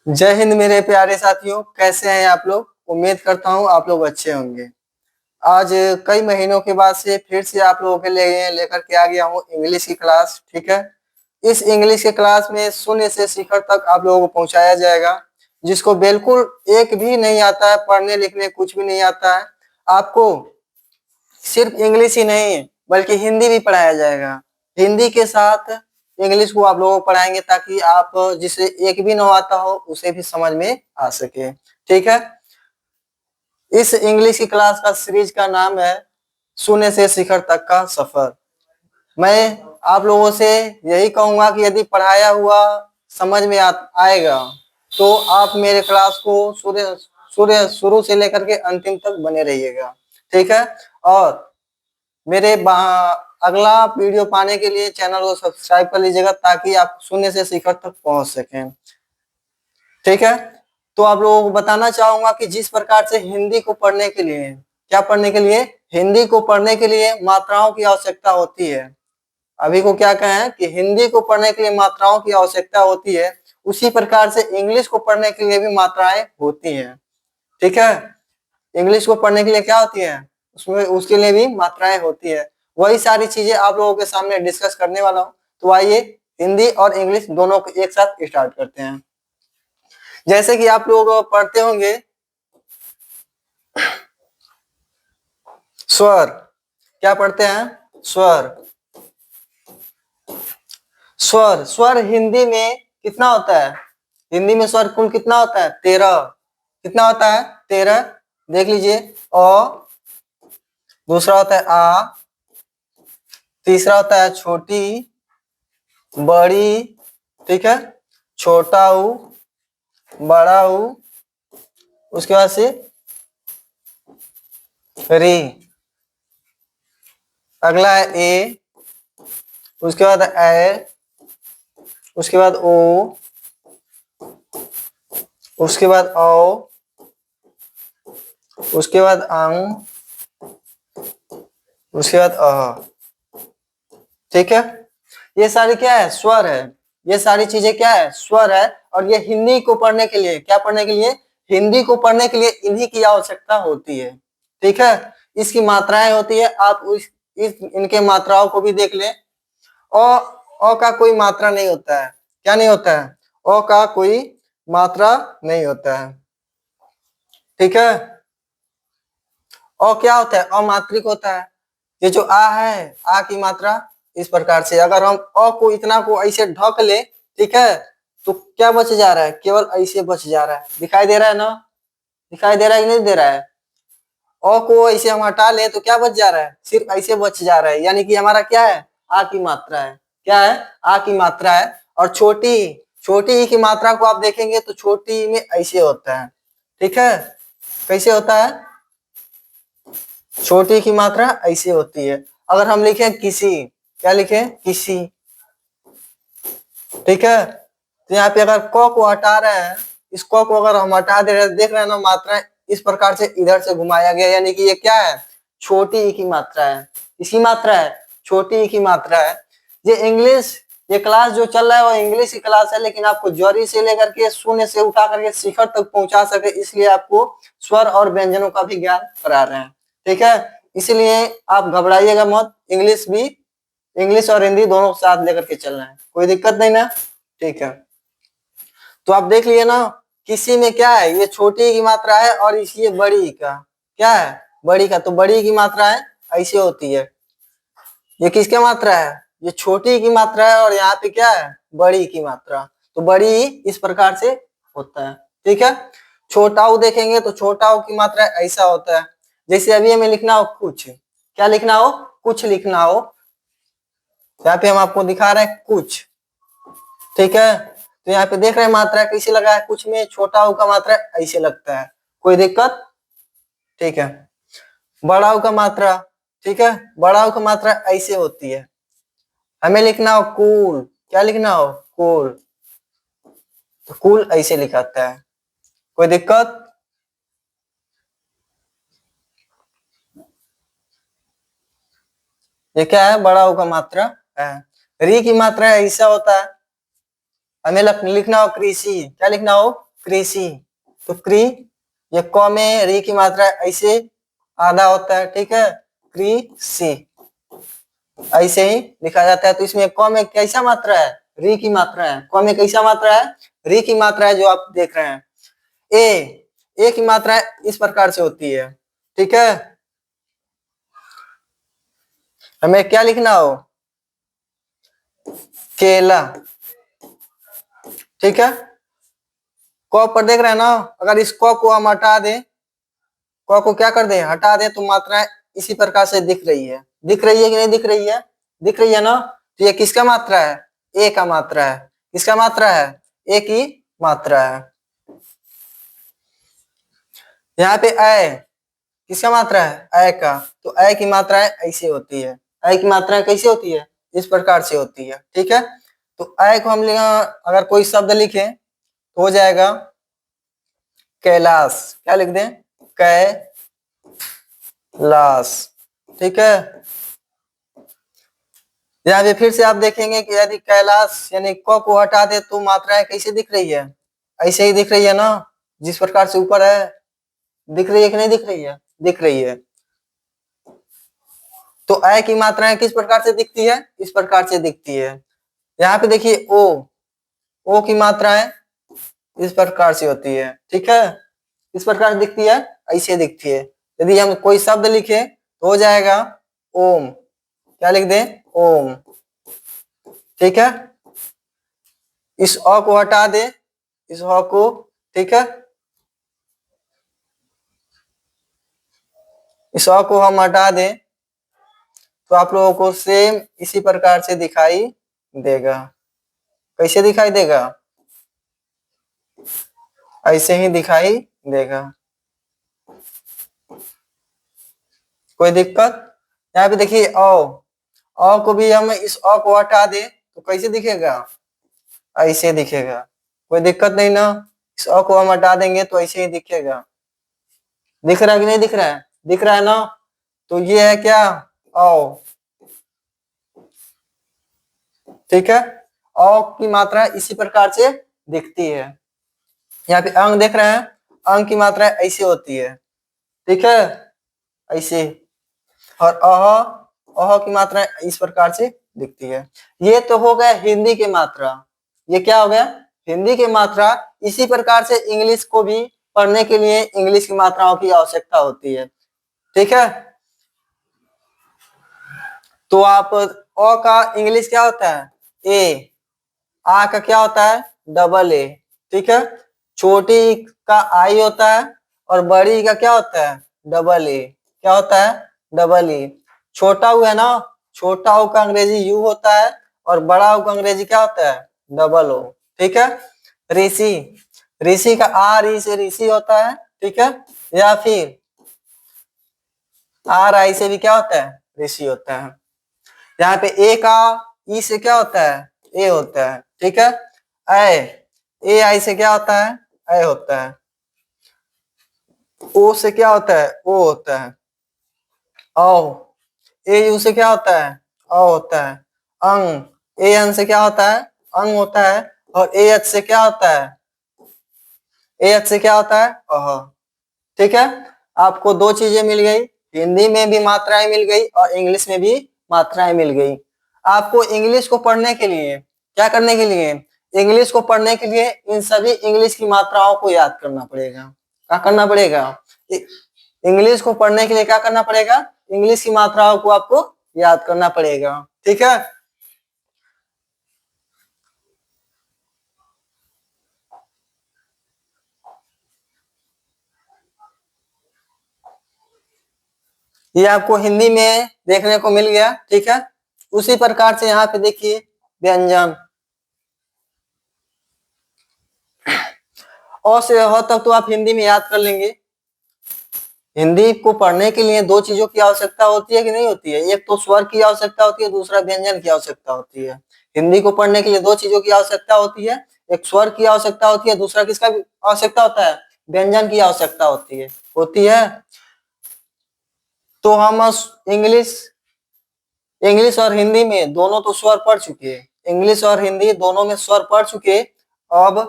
जय हिंद मेरे प्यारे साथियों, कैसे हैं आप लोग। उम्मीद करता हूँ आप लोग अच्छे होंगे। आज कई महीनों के बाद से फिर से आप लोगों के लिए लेकर के आ गया हूँ इंग्लिश की क्लास। ठीक है, इस इंग्लिश की क्लास में शून्य से शिखर तक आप लोगों को पहुंचाया जाएगा। जिसको बिल्कुल एक भी नहीं आता है, पढ़ने लिखने कुछ भी नहीं आता है, आपको सिर्फ इंग्लिश ही नहीं बल्कि हिंदी भी पढ़ाया जाएगा। हिंदी के साथ इंग्लिश को आप लोगों को पढ़ाएंगे ताकि आप जिसे एक भी ना आता हो उसे भी समझ में आ सके। ठीक है, इस इंग्लिश की क्लास का सीरीज का नाम है शून्य से शिखर तक का सफर। मैं आप लोगों से यही कहूंगा कि यदि पढ़ाया हुआ समझ में आएगा तो आप मेरे क्लास को शुरू शुरू शुरू से लेकर के अंतिम तक बने रहिएगा। ठीक है, और मेरे अगला वीडियो पाने के लिए चैनल को सब्सक्राइब कर लीजिएगा ताकि आप शून्य से शिखर तक पहुंच सकें। ठीक है, तो आप लोगों को बताना चाहूंगा कि जिस प्रकार से हिंदी को पढ़ने के लिए, क्या पढ़ने के लिए, हिंदी को पढ़ने के लिए मात्राओं की आवश्यकता होती है। अभी को क्या कहें कि हिंदी को पढ़ने के लिए मात्राओं की आवश्यकता होती है, उसी प्रकार से इंग्लिश को पढ़ने के लिए भी मात्राएं होती हैं। ठीक है, इंग्लिश को पढ़ने के लिए क्या होती है, उसमें उसके लिए भी मात्राएं होती है। वही सारी चीजें आप लोगों के सामने डिस्कस करने वाला हूँ। तो आइए हिंदी और इंग्लिश दोनों को एक साथ स्टार्ट करते हैं। जैसे कि आप लोग पढ़ते होंगे स्वर। क्या पढ़ते हैं? स्वर। स्वर स्वर हिंदी में कितना होता है? हिंदी में स्वर कुल कितना होता है? 13। कितना होता है? 13। देख लीजिए। अ, दूसरा होता है आ, तीसरा होता है छोटी, बड़ी, ठीक है, छोटा ऊ, बड़ा ऊ, उसके बाद से री, अगला है ए, उसके बाद ए, उसके बाद ओ, उसके बाद औ, उसके बाद अंग, उसके बाद अ। ठीक है, ये सारी क्या है? स्वर है। ये सारी चीजें क्या है? स्वर है। और ये हिंदी को पढ़ने के लिए, क्या पढ़ने के लिए? हिंदी को पढ़ने के लिए इन्हीं की आवश्यकता होती है। ठीक है, इसकी मात्राएं होती है। आप इनके मात्राओं को भी देख लें। अ का कोई मात्रा नहीं होता है। क्या नहीं होता है? अ का कोई मात्रा नहीं होता है। ठीक है, क्या होता है? अमात्रिक होता है। ये जो आ है, आ की मात्रा इस प्रकार से अगर हम अ को इतना को ऐसे ढक ले, ठीक है, तो क्या बच जा रहा है? केवल ऐसे बच जा रहा है। दिखाई दे रहा है ना? दिखाई दे रहा है कि नहीं दे रहा है? अ को ऐसे हम हटा ले तो क्या बच जा रहा है? सिर्फ ऐसे बच जा रहा है। यानी कि हमारा क्या है? आ की मात्रा है। क्या है? आ की मात्रा है। और छोटी, छोटी ई की मात्रा को आप देखेंगे तो छोटी में ऐसे होता है। ठीक है, कैसे होता है? छोटी की मात्रा ऐसे होती है। अगर हम लिखें किसी, क्या लिखें? किसी। ठीक है, तो यहाँ पे अगर क को हटा रहे हैं, इस क को अगर हम हटा दे रहे हैं, देख रहे हैं ना, मात्रा इस प्रकार से इधर से घुमाया गया, यानी कि ये क्या है? छोटी ई की मात्रा है। इसी मात्रा है, छोटी ई की मात्रा है। ये इंग्लिश, ये क्लास जो चल रहा है वो इंग्लिश की क्लास है, लेकिन आपको जरी से लेकर के शून्य से उठा करके शिखर तक पहुंचा सके इसलिए आपको स्वर और व्यंजनों का भी ज्ञान करा रहे हैं। ठीक है, इसलिए आप घबराइएगा मत। इंग्लिश भी, इंग्लिश और हिंदी दोनों साथ लेकर के चलना है, कोई दिक्कत नहीं ना। ठीक है, तो आप देख लिए ना, किसी में क्या है? ये छोटी की मात्रा है और इसी बड़ी का क्या है? बड़ी का। तो बड़ी की मात्रा है ऐसे होती है। ये किसके मात्रा है? ये छोटी की मात्रा है और यहाँ पे क्या है? बड़ी की मात्रा। तो बड़ी इस प्रकार से होता है। ठीक है, छोटा ऊ देखेंगे तो छोटा ऊ की मात्रा ऐसा होता है। जैसे अभी हमें लिखना हो कुछ, क्या लिखना हो? कुछ लिखना हो, यहाँ पे हम आपको दिखा रहे हैं कुछ। ठीक है, तो यहाँ पे देख रहे हैं मात्रा कैसे लगा है? कुछ में छोटा ऊ का मात्रा ऐसे लगता है, कोई दिक्कत? ठीक है, बड़ा ऊ का मात्रा, ठीक है, बड़ा ऊ का मात्रा ऐसे होती है। हमें लिखना हो कूल, क्या लिखना हो? कूल, तो कूल ऐसे लिखाता है, कोई दिक्कत? ये क्या है? बड़ा ऊ का मात्रा है। री की मात्रा ऐसा होता है। हमें लिखना हो कृषि, क्या लिखना हो? कृषि। तो क्री, ये क में री की मात्रा ऐसे आधा होता है, ठीक है, कृषि ऐसे ही लिखा जाता है। तो इसमें क में कैसा मात्रा है, री की मात्रा है। क में कैसा मात्रा है, री की मात्रा है, जो आप देख रहे हैं। ए की मात्रा इस प्रकार से होती है, ठीक है। हमें क्या लिखना हो, केला, ठीक है। क पर देख रहे हैं ना, अगर इस क को हम हटा दें, क को क्या कर दें, हटा दें, तो मात्रा इसी प्रकार से दिख रही है। दिख रही है कि नहीं दिख रही है, दिख रही है ना। तो ये किसका मात्रा है, ए का मात्रा है। किसका मात्रा है, ए की मात्रा है। यहाँ पे अय किसका मात्रा है, अय का। तो अय की मात्रा ऐसे होती है। अय की मात्रा कैसे होती है, इस प्रकार से होती है, ठीक है। तो अय को हम अगर कोई शब्द लिखें तो हो जाएगा कैलाश। क्या लिख दें, कैलाश, ठीक है। यहाँ पे फिर से आप देखेंगे कि यदि कैलाश यानी क को हटा दे तो मात्राएं कैसे दिख रही है, ऐसे ही दिख रही है ना, जिस प्रकार से ऊपर है। दिख रही है कि नहीं दिख रही है, दिख रही है। तो अ की मात्राएं किस प्रकार से दिखती है, इस प्रकार से दिखती है। यहाँ पे देखिए ओ की मात्राएं इस प्रकार से होती है, ठीक है। इस प्रकार से दिखती है, ऐसे दिखती है। यदि हम कोई शब्द लिखे तो हो जाएगा ओम। क्या लिख दें, ओम, ठीक है। इस अ को हटा दे, इस अ को, ठीक है। इस अ को हम हटा दें तो आप लोगों को सेम इसी प्रकार से दिखाई देगा। कैसे दिखाई देगा, ऐसे ही दिखाई देगा। कोई दिक्कत, यहाँ पे देखिए अ को भी हम इस अ को हटा दे तो कैसे दिखेगा, ऐसे दिखेगा। कोई दिक्कत नहीं ना, इस अ को हम हटा देंगे तो ऐसे ही दिखेगा। दिख रहा है कि नहीं दिख रहा है, दिख रहा है ना। तो ये है क्या, औ, ठीक है। औ की मात्रा इसी प्रकार से दिखती है। यहाँ पे अंग देख रहे हैं, अंग की मात्रा ऐसे होती है, ठीक है, ऐसे। और अह की मात्रा इस प्रकार से दिखती है। ये तो हो गया हिंदी की मात्रा। ये क्या हो गया, हिंदी की मात्रा। इसी प्रकार से इंग्लिश को भी पढ़ने के लिए इंग्लिश की मात्राओं की आवश्यकता होती है, ठीक है। तो आप अ का इंग्लिश क्या होता है, ए। आ का क्या होता है, डबल ए, ठीक है। छोटी का आई होता है और बड़ी का क्या होता है, डबल ए। क्या होता है, डबल ए। छोटा ऊ है ना, छोटा ऊ का अंग्रेजी यू होता है और बड़ा ऊ का अंग्रेजी क्या होता है, डबल ओ, ठीक है। ऋषि, ऋषि का आर ई से ऋषि होता है, ठीक है। या फिर आर आई से भी क्या होता है, ऋषि होता है। यहाँ पे ए का ई से क्या होता है, ए होता है, ठीक है। ए आई से क्या होता है, ए होता है। ओ से क्या होता है, ओ होता है। औ, ए यू से क्या होता है, अ होता है। अंग, ए एन से क्या होता है, अंग होता है। और ए एच से क्या होता है, ए एच से क्या होता है, अह, ठीक है। आपको दो चीजें मिल गई, हिंदी में भी मात्राएं मिल गई और इंग्लिश में भी मात्राएं मिल गई। आपको इंग्लिश को पढ़ने के लिए क्या करने के लिए, इंग्लिश को पढ़ने के लिए इन सभी इंग्लिश की मात्राओं को याद करना पड़ेगा। क्या करना पड़ेगा, इंग्लिश को पढ़ने के लिए क्या करना पड़ेगा, इंग्लिश की मात्राओं को आपको याद करना पड़ेगा, ठीक है। ये आपको हिंदी में देखने को मिल गया, ठीक है। उसी प्रकार से यहाँ पे देखिए व्यंजन, अ से ह तक तो आप हिंदी में याद कर लेंगे। हिंदी को पढ़ने के लिए दो चीजों की आवश्यकता होती है कि नहीं होती है, एक तो स्वर की आवश्यकता होती है, दूसरा व्यंजन की आवश्यकता होती है। हिंदी को पढ़ने के लिए दो चीजों की आवश्यकता होती है, एक स्वर की आवश्यकता होती है, दूसरा किसका आवश्यकता होता है, व्यंजन की आवश्यकता होती है, होती है। तो हम इंग्लिश इंग्लिश और हिंदी में दोनों तो स्वर पढ़ चुके हैं, इंग्लिश और हिंदी दोनों में स्वर पढ़ चुके। अब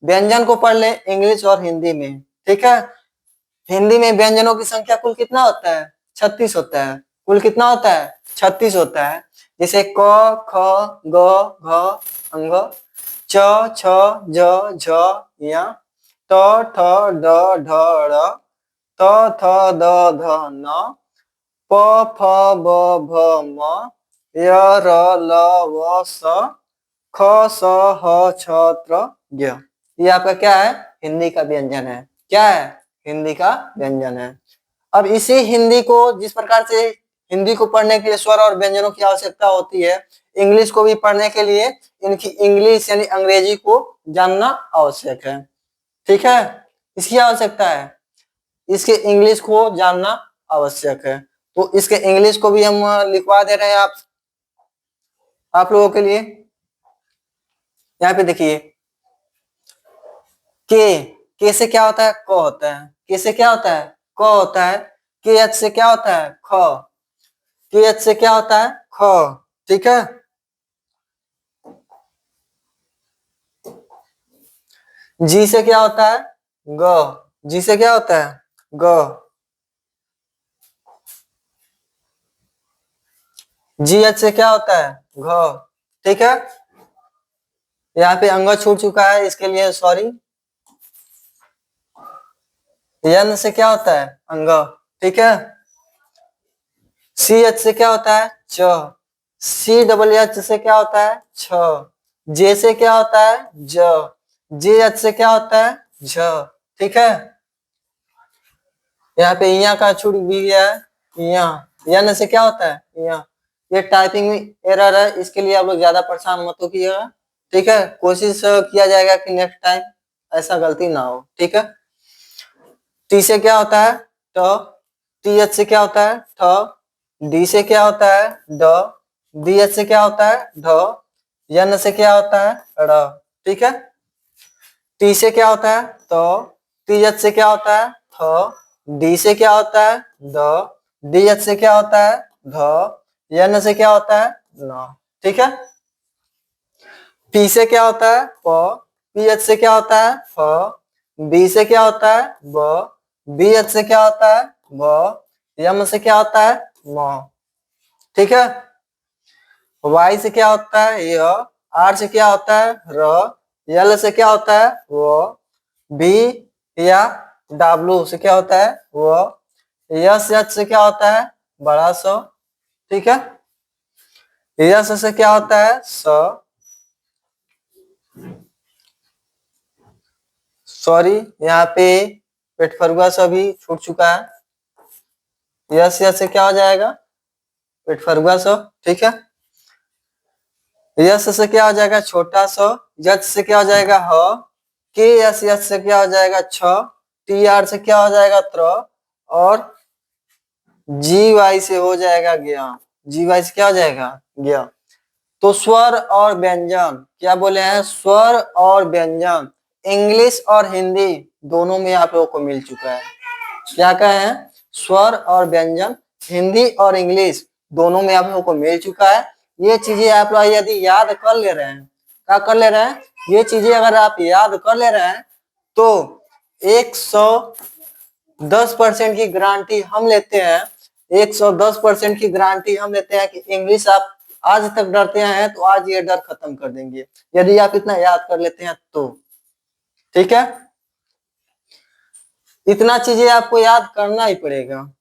व्यंजन को पढ़ ले इंग्लिश और हिंदी में, ठीक है। हिंदी में व्यंजनों की संख्या कुल कितना होता है? 36 होता है। कुल कितना होता है? 36 होता है। जैसे क, ख, ग, घ, अंग, च, छ, ज, झ, य, त, थ, ड, ढ, ढ़, त, थ, द, ध, न, प, फ, ब, भ, म, य, र, ल, व, स, ख, स, ह, छ, त्र, य। ये आपका क्या है? हिंदी का व्यंजन है। क्या है? हिंदी का व्यंजन है। अब इसी हिंदी को, जिस प्रकार से हिंदी को पढ़ने के लिए स्वर और व्यंजनों की आवश्यकता होती है, इंग्लिश को भी पढ़ने के लिए इनकी इंग्लिश यानी अंग्रेजी को जानना आवश्यक है, ठीक है। इसकी आवश्यकता है, इसके इंग्लिश को जानना आवश्यक है। तो इसके इंग्लिश को भी हम लिखवा दे रहे हैं आप लोगों के लिए। यहाँ पे देखिए, के से क्या होता है? क होता है। के से क्या होता है? क होता है। के एच से क्या होता है? ख। के एच से क्या होता है? ख, ठीक है। जी से क्या होता है? ग। जी से क्या होता है? ग। जी एच से क्या होता है? घ, ठीक है। यहाँ पे अंग छूट चुका है, इसके लिए सॉरी। यन से क्या होता है? अंग, ठीक है। सी एच से क्या होता है? च। सी डबल एच से क्या होता है? छ। जे से क्या होता है? ज। जे एच से क्या होता है? झ, ठीक है। यहाँ पे इया का छूट भी गया है, इया। यन से क्या होता है? इया। ये टाइपिंग में एरर है, इसके लिए आप लोग ज्यादा परेशान मत होइएगा, ठीक है। कोशिश किया जाएगा कि नेक्स्ट टाइम ऐसा गलती ना हो, ठीक है। टी से क्या होता है? ट। टी एच से क्या होता है? ठ। डी से क्या होता है? ड। डी एच से क्या होता है? ढ। यन से क्या होता है? र, ठीक है। टी से क्या होता है? तो। टी एच से क्या होता है? थ। डी से क्या होता है? द। डी एच से क्या होता है? ध। यन से क्या होता है? न, ठीक है। पी से क्या होता है? प। पी एच से क्या होता है? फ। बी से क्या होता है? ब। बी एच से क्या होता है? ब। यम से क्या होता है? म, ठीक है। वाई से क्या होता है? य। आर से क्या होता है? र। यल से क्या होता है? व। बी या डब्लू से क्या होता है? व। यस एच से क्या होता है? बड़ा स, ठीक है। यस से क्या होता है? स, सॉरी यहाँ पे पेट फरुआ सा भी छूट चुका है। यस यस से क्या हो जाएगा? पेट फरुआ सा, ठीक है। यस से क्या हो जाएगा? छोटा सा। यच से क्या हो जाएगा? ह। के यस यस से क्या हो जाएगा? छ। टी आर से क्या हो जाएगा? त्र। और जी वाई से हो जाएगा ज्ञ। जी वाई से क्या हो जाएगा? ज्ञ। तो स्वर और व्यंजन, क्या बोले हैं? स्वर और व्यंजन इंग्लिश और हिंदी दोनों में आप लोगों को मिल चुका है। क्या कहे हैं? स्वर और व्यंजन हिंदी और इंग्लिश दोनों में आप लोगों को मिल चुका है। ये चीजें आप लोग यदि याद कर ले रहे हैं, क्या कर ले रहे हैं? ये चीजें अगर आप याद कर ले रहे हैं तो 110% की गारंटी हम लेते हैं, 110% की गारंटी हम लेते हैं कि इंग्लिश आप आज तक डरते हैं तो आज ये डर खत्म कर देंगे, यदि आप इतना याद कर लेते हैं तो, ठीक है। इतना चीजें आपको याद करना ही पड़ेगा।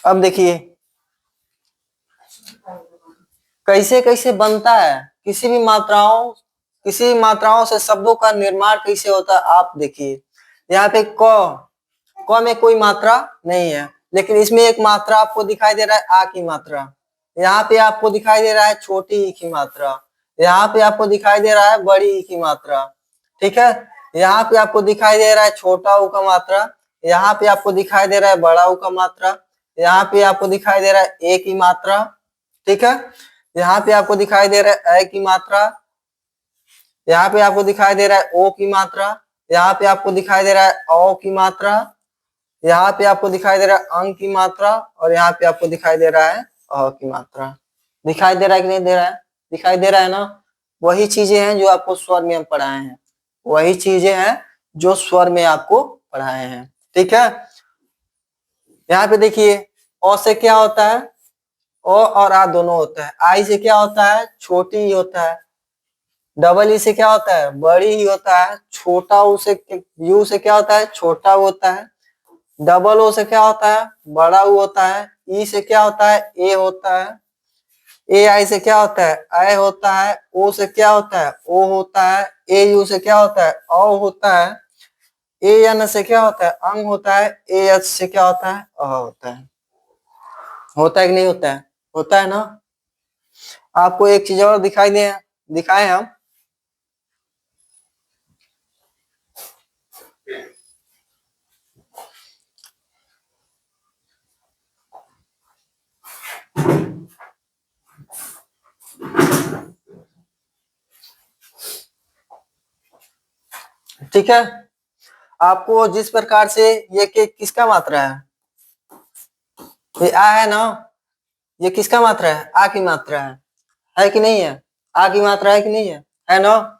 अब देखिए कैसे कैसे बनता है, किसी भी मात्राओं से शब्दों का निर्माण कैसे होता है। आप देखिए यहाँ पे क में कोई मात्रा नहीं है, लेकिन इसमें एक मात्रा आपको दिखाई दे रहा है, आ की मात्रा। यहाँ पे आपको दिखाई दे रहा है छोटी ई की मात्रा। यहाँ पे आपको दिखाई दे रहा है बड़ी ई की मात्रा, ठीक है। यहाँ पे आपको दिखाई दे रहा है छोटा ऊ का मात्रा। यहाँ पे आपको दिखाई दे रहा है बड़ा ऊ का मात्रा। यहाँ पे आपको दिखाई दे रहा है ए की मात्रा, ठीक है। यहाँ पे आपको दिखाई दे रहा है ए की मात्रा। यहाँ पे आपको दिखाई दे रहा है ओ की मात्रा। यहाँ पे आपको दिखाई दे रहा है औ की मात्रा। यहाँ पे आपको दिखाई दे रहा है अंग की मात्रा और यहाँ पे आपको दिखाई दे रहा है अ की मात्रा, दिखाई दे रहा है कि नहीं दे रहा है? दिखाई दे रहा है ना? वही चीजें हैं जो आपको स्वर में हम पढ़ाए हैं, वही चीजें हैं जो स्वर में आपको पढ़ाए हैं। ठीक है, यहाँ पे देखिए, अ से क्या होता है? ओ और आ दोनों होता है। आई से क्या होता है? छोटी ही होता है। डबल ई से क्या होता है? बड़ी ही होता है। छोटा ऊ से, यू से क्या होता है? छोटा ऊ होता है। डबल ओ से क्या होता है? बड़ा ऊ होता है। ई से क्या होता है? ए होता है। ए आई से क्या होता है? आई होता है। ओ से क्या होता है? ओ होता है। ए यू से क्या होता है? औ होता है। ए एन से क्या होता है? अंग होता है। ए एच से क्या होता है? अ होता है। होता है कि नहीं होता है? होता है ना? आपको एक चीज और दिखाए हम। ठीक है, आपको जिस प्रकार से ये किसका मात्रा है? ये आ है ना? ये किसका मात्रा है? आ की मात्रा है कि नहीं है? आ की मात्रा है कि नहीं है? है ना?